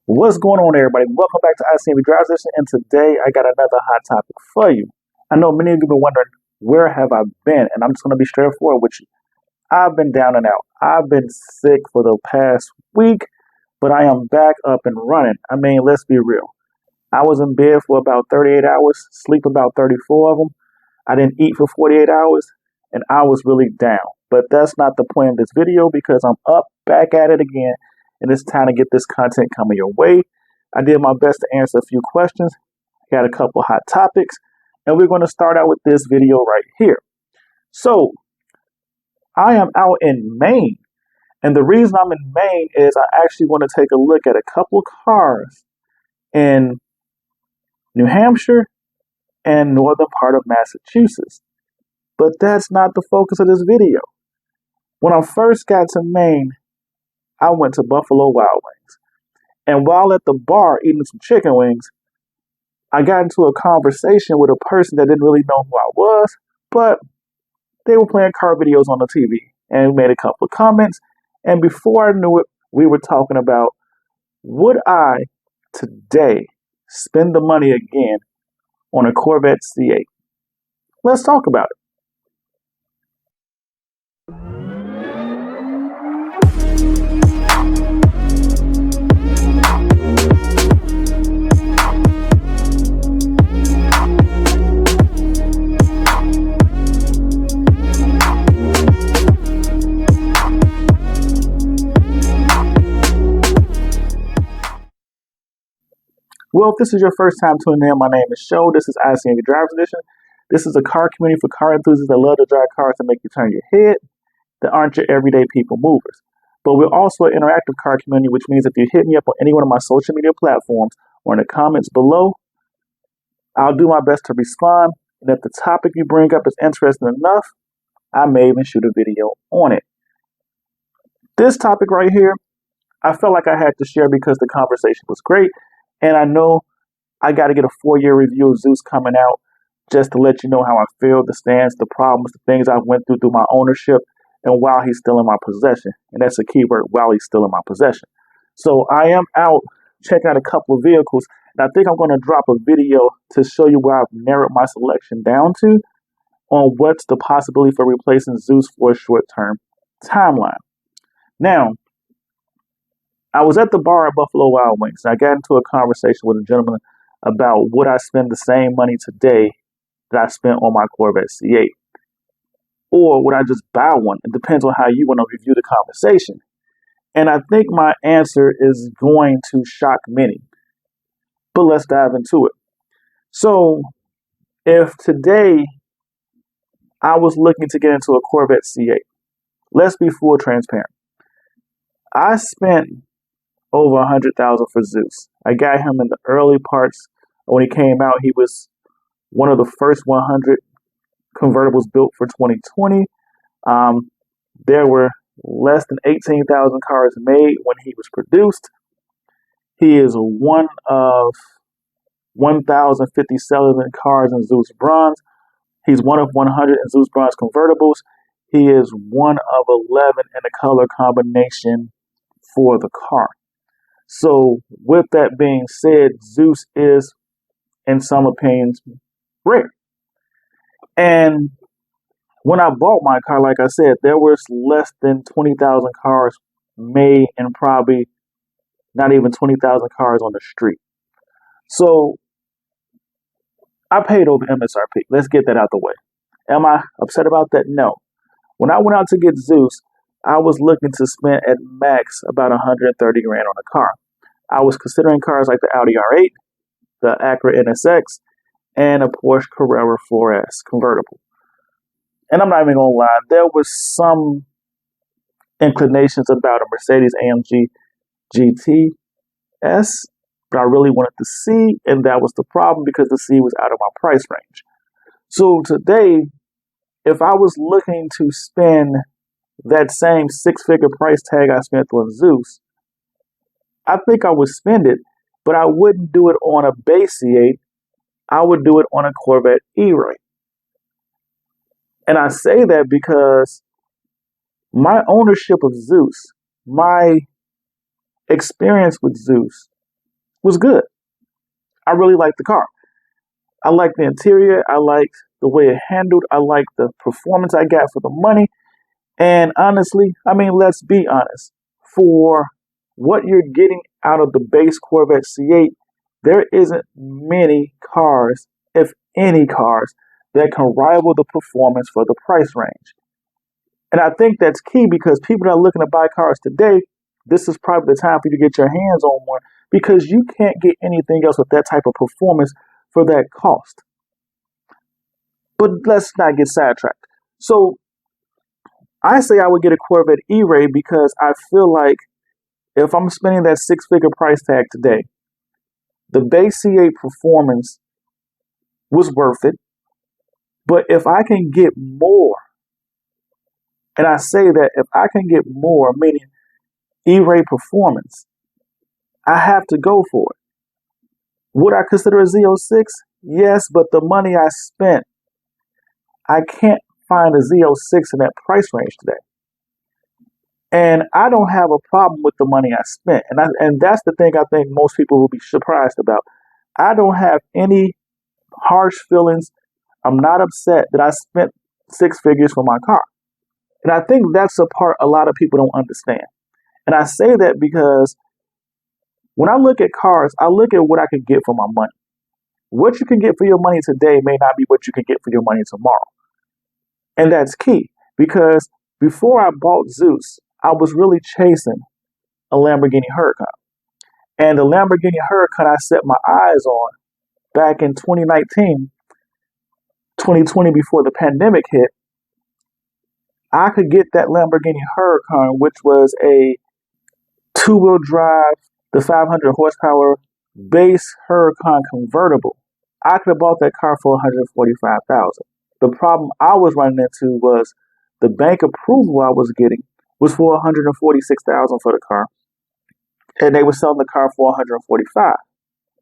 What's going on, everybody? Welcome back to ICNV Driversedition, and today I got another hot topic for you. I know many of you have been wondering, where have I been? And I'm just going to be straightforward with you. I've been down and out. I've been sick for the past week, but I am back up and running. I mean, let's be real. I was in bed for about 38 hours, sleep about 34 of them. I didn't eat for 48 hours, and I was really down. But that's not the point of this video because I'm up, back at it again, and it's time to get this content coming your way. I did my best to answer a few questions, got a couple hot topics, and we're going to start out with this video right here. So, I am out in Maine, and the reason I'm in Maine is I actually want to take a look at a couple cars in New Hampshire and northern part of Massachusetts. But that's not the focus of this video. When I first got to Maine, I went to Buffalo Wild Wings. And while at the bar eating some chicken wings, I got into a conversation with a person that didn't really know who I was, but they were playing car videos on the TV and made a couple of comments. And before I knew it, we were talking about, would I today spend the money again on a Corvette C8? Let's talk about it. Well, if this is your first time tuning in, my name is Show. This is ICNV Driversedition. This is a car community for car enthusiasts that love to drive cars that make you turn your head, that aren't your everyday people movers. But we're also an interactive car community, which means if you hit me up on any one of my social media platforms or in the comments below, I'll do my best to respond. And if the topic you bring up is interesting enough, I may even shoot a video on it. This topic right here, I felt like I had to share because the conversation was great. And I know I got to get a 4-year review of Zeus coming out just to let you know how I feel, the stance, the problems, the things I went through my ownership, and while he's still in my possession. And that's a key word, while he's still in my possession. So I am out checking out a couple of vehicles, and I think I'm going to drop a video to show you where I've narrowed my selection down to on what's the possibility for replacing Zeus for a short-term timeline. Now, I was at the bar at Buffalo Wild Wings, and I got into a conversation with a gentleman about would I spend the same money today that I spent on my Corvette C8? Or would I just buy one? It depends on how you want to review the conversation. And I think my answer is going to shock many. But let's dive into it. So, if today I was looking to get into a Corvette C8, let's be full transparent. I spent over $100,000 for Zeus. I got him in the early parts. When he came out, he was one of the first 100 convertibles built for 2020. There were less than 18,000 cars made when he was produced. He is one of 1,057 cars in Zeus Bronze. He's one of 100 in Zeus Bronze convertibles. He is one of 11 in the color combination for the car. So with that being said, Zeus is, in some opinions, rare. And when I bought my car, like I said, there was less than 20,000 cars made and probably not even 20,000 cars on the street. So I paid over MSRP. Let's get that out the way. Am I upset about that? No. When I went out to get Zeus, I was looking to spend at max about 130 grand on a car. I was considering cars like the Audi R8, the Acura NSX, and a Porsche Carrera 4S convertible. And I'm not even going to lie, there was some inclinations about a Mercedes AMG GTS, but I really wanted the C, and that was the problem because the C was out of my price range. So today, if I was looking to spend that same 6-figure price tag I spent on Zeus, I think I would spend it, but I wouldn't do it on a base C8. I would do it on a Corvette E-Ray. And I say that because my ownership of Zeus, my experience with Zeus was good. I really liked the car. I liked the interior. I liked the way it handled. I liked the performance I got for the money. And honestly, I mean, let's be honest. For what you're getting out of the base Corvette C8, there isn't many cars, if any cars, that can rival the performance for the price range. And I think that's key because people that are looking to buy cars today, this is probably the time for you to get your hands on one because you can't get anything else with that type of performance for that cost. But let's not get sidetracked. So I say I would get a Corvette E-Ray because I feel like if I'm spending that six-figure price tag today, the base C8 performance was worth it. But if I can get more, and I say that if I can get more, meaning E-Ray performance, I have to go for it. Would I consider a Z06? Yes, but the money I spent, I can't find a Z06 in that price range today. And I don't have a problem with the money I spent. And that's the thing I think most people will be surprised about. I don't have any harsh feelings. I'm not upset that I spent six figures for my car. And I think that's a part a lot of people don't understand. And I say that because when I look at cars, I look at what I can get for my money. What you can get for your money today may not be what you can get for your money tomorrow. And that's key because before I bought Zeus, I was really chasing a Lamborghini Huracan. And the Lamborghini Huracan I set my eyes on back in 2019, 2020 before the pandemic hit, I could get that Lamborghini Huracan, which was a two-wheel drive, the 500 horsepower base Huracan convertible. I could have bought that car for $145,000. The problem I was running into was the bank approval I was getting was for $146,000 for the car, and they were selling the car for $145,000.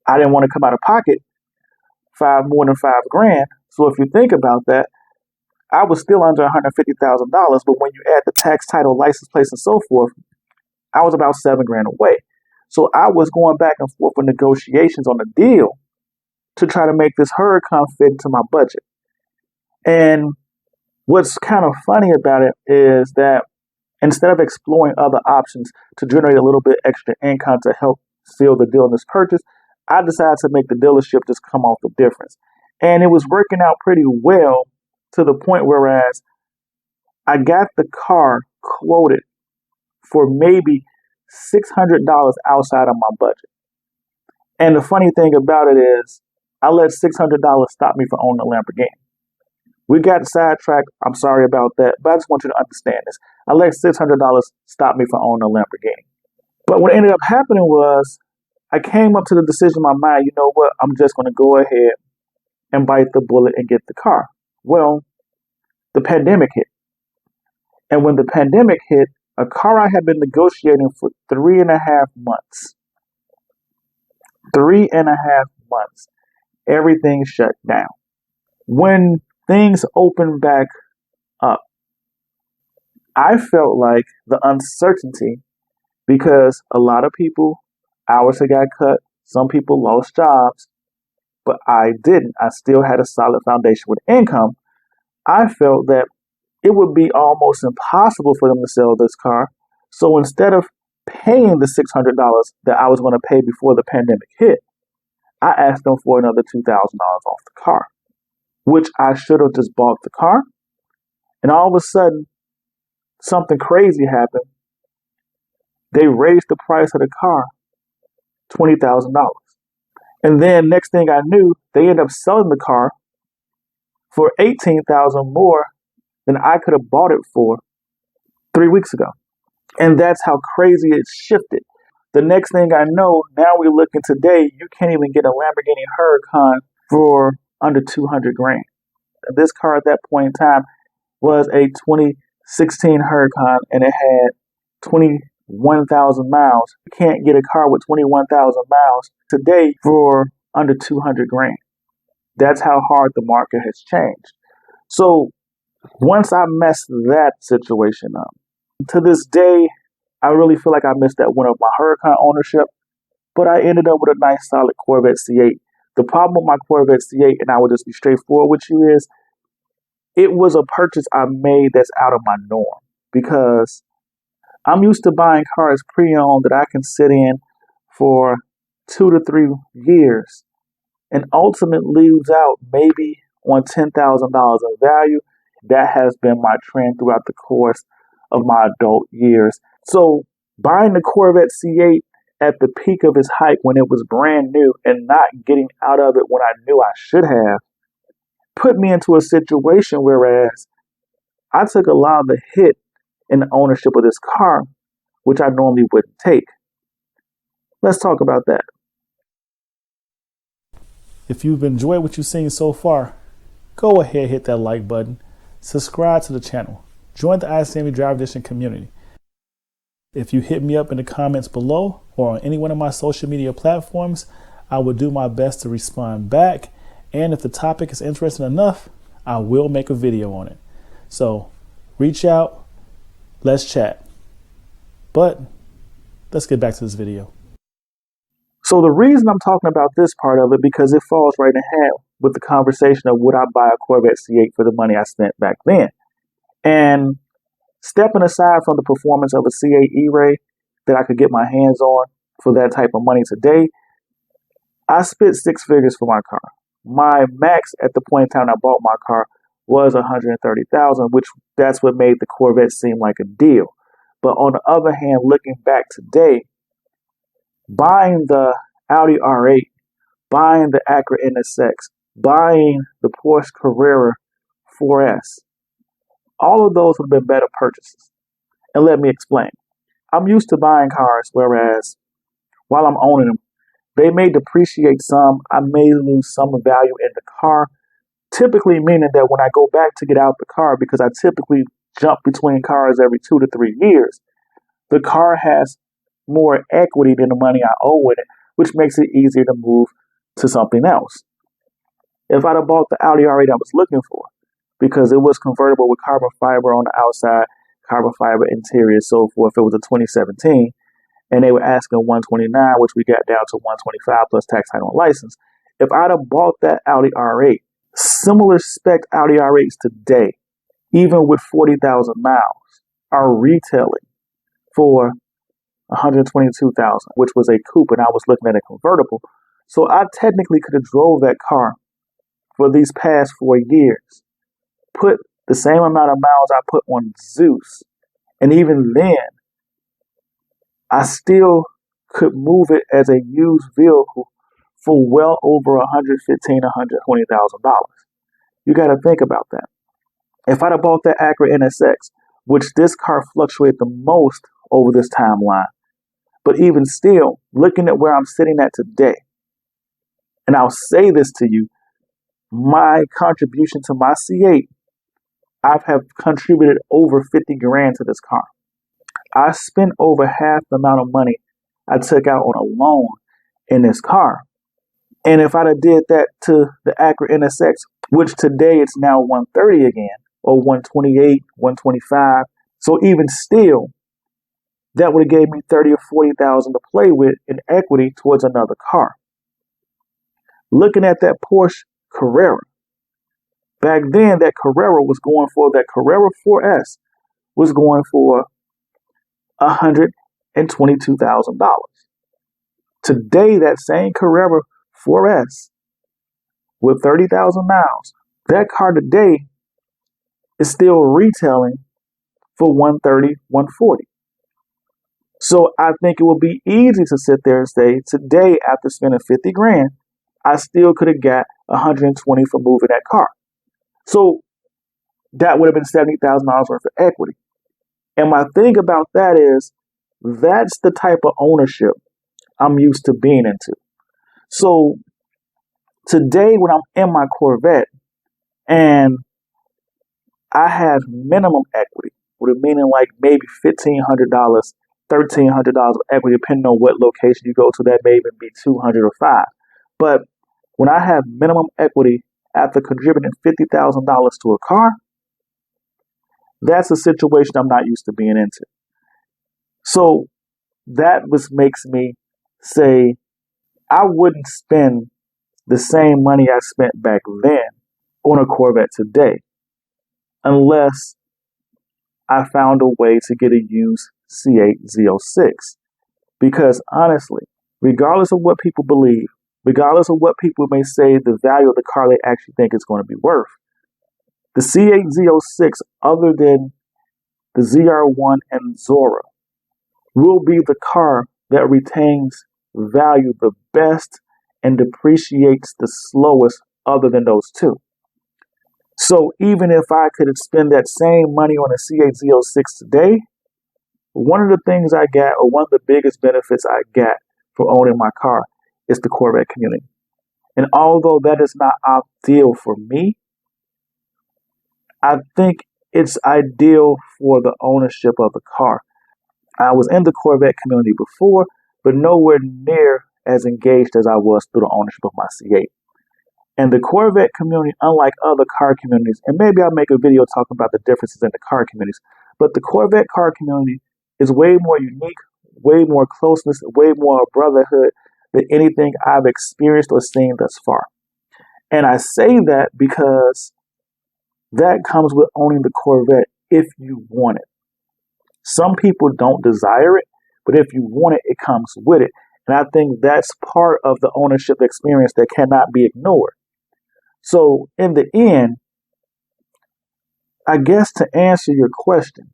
I didn't want to come out of pocket more than $5,000. So if you think about that, I was still under $150,000. But when you add the tax, title, license plates, and so forth, I was about $7,000 away. So I was going back and forth with negotiations on the deal to try to make this Huracan fit into my budget. And what's kind of funny about it is that instead of exploring other options to generate a little bit extra income to help seal the deal in this purchase, I decided to make the dealership just come off the difference. And it was working out pretty well to the point whereas I got the car quoted for maybe $600 outside of my budget. And the funny thing about it is I let $600 stop me from owning a Lamborghini. We got sidetracked. I'm sorry about that, but I just want you to understand this. I let $600 stop me from owning a Lamborghini. But what ended up happening was I came up to the decision in my mind, you know what, I'm just going to go ahead and bite the bullet and get the car. Well, the pandemic hit. And when the pandemic hit, a car I had been negotiating for 3.5 months, 3.5 months, everything shut down. When things opened back up, I felt like the uncertainty because a lot of people, hours had got cut, some people lost jobs, but I didn't. I still had a solid foundation with income. I felt that it would be almost impossible for them to sell this car. So instead of paying the $600 that I was going to pay before the pandemic hit, I asked them for another $2,000 off the car, which I should have just bought the car. And all of a sudden, something crazy happened. They raised the price of the car $20,000. And then next thing I knew, they ended up selling the car for $18,000 more than I could have bought it for 3 weeks ago. And that's how crazy it shifted. The next thing I know, now we're looking today, you can't even get a Lamborghini Huracan for under $200,000. This car at that point in time was a 2016 Huracan and it had 21,000 miles. You can't get a car with 21,000 miles today for under $200,000. That's how hard the market has changed. So once I messed that situation up, to this day, I really feel like I missed that winter of my Huracan ownership. but I ended up with a nice solid Corvette C8. The problem with my Corvette C8, and I will just be straightforward with you, is it was a purchase I made that's out of my norm because I'm used to buying cars pre-owned that I can sit in for 2 to 3 years and ultimately leaves out maybe on $10,000 of value. That has been my trend throughout the course of my adult years. So buying the Corvette C8 at the peak of its hype when it was brand new and not getting out of it when I knew I should have put me into a situation whereas I took a lot of the hit in the ownership of this car, which I normally wouldn't take. Let's talk about that. If you've enjoyed what you've seen so far, go ahead, hit that like button, subscribe to the channel, join the ICNV Driver Edition community. If you hit me up in the comments below or on any one of my social media platforms, I will do my best to respond back. And if the topic is interesting enough, I will make a video on it. So reach out, let's chat. But let's get back to this video. So the reason I'm talking about this part of it, because it falls right in hand with the conversation of would I buy a Corvette C8 for the money I spent back then. And stepping aside from the performance of a C8 E-Ray that I could get my hands on for that type of money today, I spent 6 figures for my car. My max at the point in time I bought my car was $130,000, which that's what made the Corvette seem like a deal. But on the other hand, looking back today, buying the Audi R8, buying the Acura NSX, buying the Porsche Carrera 4S, all of those would have been better purchases. And let me explain. I'm used to buying cars, whereas while I'm owning them, they may depreciate some. I may lose some value in the car, typically meaning that when I go back to get out the car, because I typically jump between cars every 2 to 3 years, the car has more equity than the money I owe in it, which makes it easier to move to something else. If I'd have bought the Audi R8 I was looking for, because it was convertible with carbon fiber on the outside, carbon fiber interior, so forth, it was a 2017, and they were asking 129, which we got down to 125 plus tax, title, and license. If I'd have bought that Audi R8, similar spec Audi R8s today, even with 40,000 miles, are retailing for 122,000, which was a coupe, and I was looking at a convertible. So I technically could have drove that car for these past 4 years, put the same amount of miles I put on Zeus, and even then, I still could move it as a used vehicle for well over $115,000, $120,000. You got to think about that. If I'd have bought that Acura NSX, which this car fluctuated the most over this timeline, but even still, looking at where I'm sitting at today, and I'll say this to you, my contribution to my C8, I have contributed over 50 grand to this car. I spent over half the amount of money I took out on a loan in this car. And if I'd have did that to the Acura NSX, which today it's now 130 again, or 128, 125. So even still, that would have gave me 30 or 40,000 to play with in equity towards another car. Looking at that Porsche Carrera, back then that Carrera was going for, that Carrera 4S was going for $122,000. Today, that same Carrera 4S with 30,000 miles, that car today is still retailing for 130, 140. So I think it would be easy to sit there and say, today, after spending 50 grand, I still could have got 120 for moving that car. So that would have been $70,000 worth of equity. And my thing about that is, that's the type of ownership I'm used to being into. So today, when I'm in my Corvette and I have minimum equity, with a meaning like maybe $1,500, $1,300 of equity, depending on what location you go to, that may even be 200 or 5. But when I have minimum equity after contributing $50,000 to a car, that's a situation I'm not used to being into. So that makes me say, I wouldn't spend the same money I spent back then on a Corvette today unless I found a way to get a used C8 Z06. Because honestly, regardless of what people believe, regardless of what people may say the value of the car they actually think it's going to be worth, the C8 Z06, other than the ZR1 and Zora, will be the car that retains value the best and depreciates the slowest other than those two. So even if I could spend that same money on a C8 Z06 today, one of the things I got, or one of the biggest benefits I got from owning my car, is the Corvette community. And although that is not ideal for me, I think it's ideal for the ownership of the car. I was in the Corvette community before, but nowhere near as engaged as I was through the ownership of my C8. And the Corvette community, unlike other car communities, and maybe I'll make a video talking about the differences in the car communities, but the Corvette car community is way more unique, way more closeness, way more brotherhood than anything I've experienced or seen thus far. And I say that because that comes with owning the Corvette if you want it. Some people don't desire it, but if you want it, it comes with it. And I think that's part of the ownership experience that cannot be ignored. So in the end, I guess to answer your question,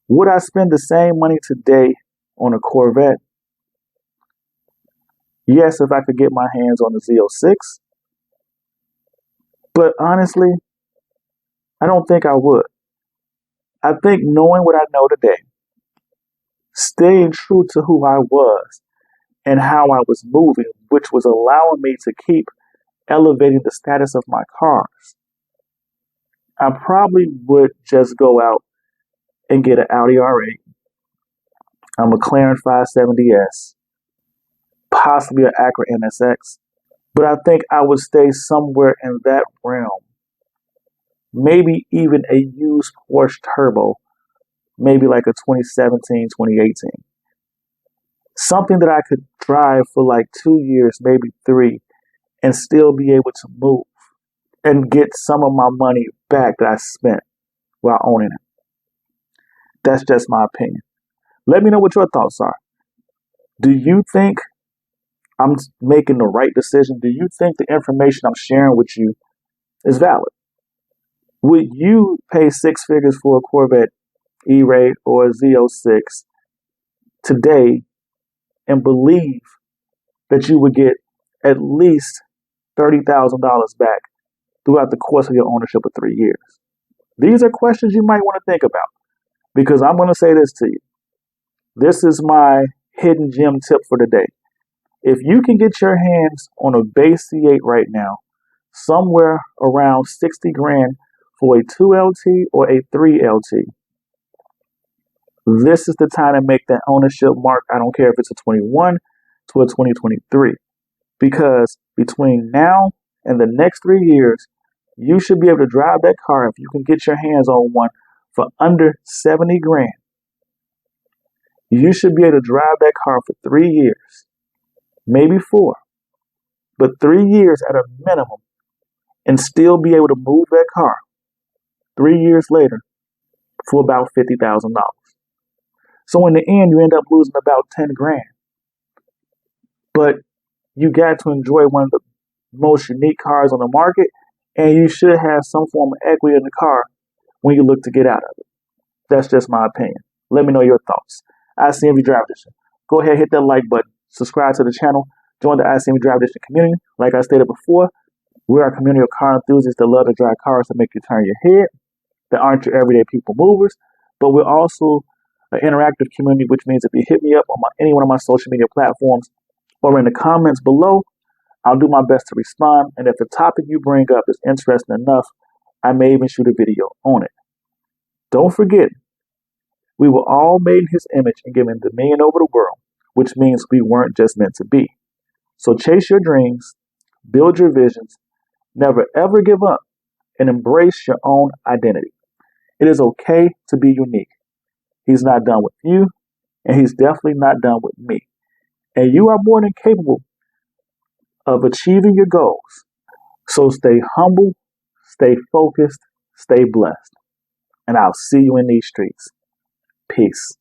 would I spend the same money today on a Corvette? Yes, if I could get my hands on the Z06. But honestly, I don't think I would. I think knowing what I know today, staying true to who I was and how I was moving, which was allowing me to keep elevating the status of my cars, I probably would just go out and get an Audi R8, a McLaren 570S, possibly an Acura NSX. But I think I would stay somewhere in that realm. Maybe even a used Porsche Turbo, maybe like a 2017, 2018. Something that I could drive for like 2 years, maybe 3, and still be able to move and get some of my money back that I spent while owning it. That's just my opinion. Let me know what your thoughts are. Do you think I'm making the right decision? Do you think the information I'm sharing with you is valid? Would you pay 6 figures for a Corvette E-Ray or a Z06 today and believe that you would get at least $30,000 back throughout the course of your ownership of 3 years? These are questions you might want to think about, because I'm going to say this to you. This is my hidden gem tip for today. If you can get your hands on a base C8 right now, somewhere around 60 grand for a 2LT or a 3LT, this is the time to make that ownership mark. I don't care if it's a 21 to a 2023, because between now and the next 3 years, you should be able to drive that car if you can get your hands on one for under 70 grand. You should be able to drive that car for 3 years, maybe 4, but 3 years at a minimum, and still be able to move that car 3 years later for about $50,000. So in the end, you end up losing about 10 grand. But you got to enjoy one of the most unique cars on the market, and you should have some form of equity in the car when you look to get out of it. That's just my opinion. Let me know your thoughts. ICNV Drive Edition. Go ahead, hit that like button. Subscribe to the channel. Join the ICNV Drive Edition community. Like I stated before, we're a community of car enthusiasts that love to drive cars that make you turn your head, that aren't your everyday people movers. But we're also an interactive community, which means if you hit me up on any one of my social media platforms or in the comments below, I'll do my best to respond. And if the topic you bring up is interesting enough, I may even shoot a video on it. Don't forget, we were all made in his image and given dominion over the world, which means we weren't just meant to be. So chase your dreams, build your visions, never ever give up, and embrace your own identity. It is okay to be unique. He's not done with you, and he's definitely not done with me. and you are more than capable of achieving your goals. So stay humble, stay focused, stay blessed, and I'll see you in these streets. Peace.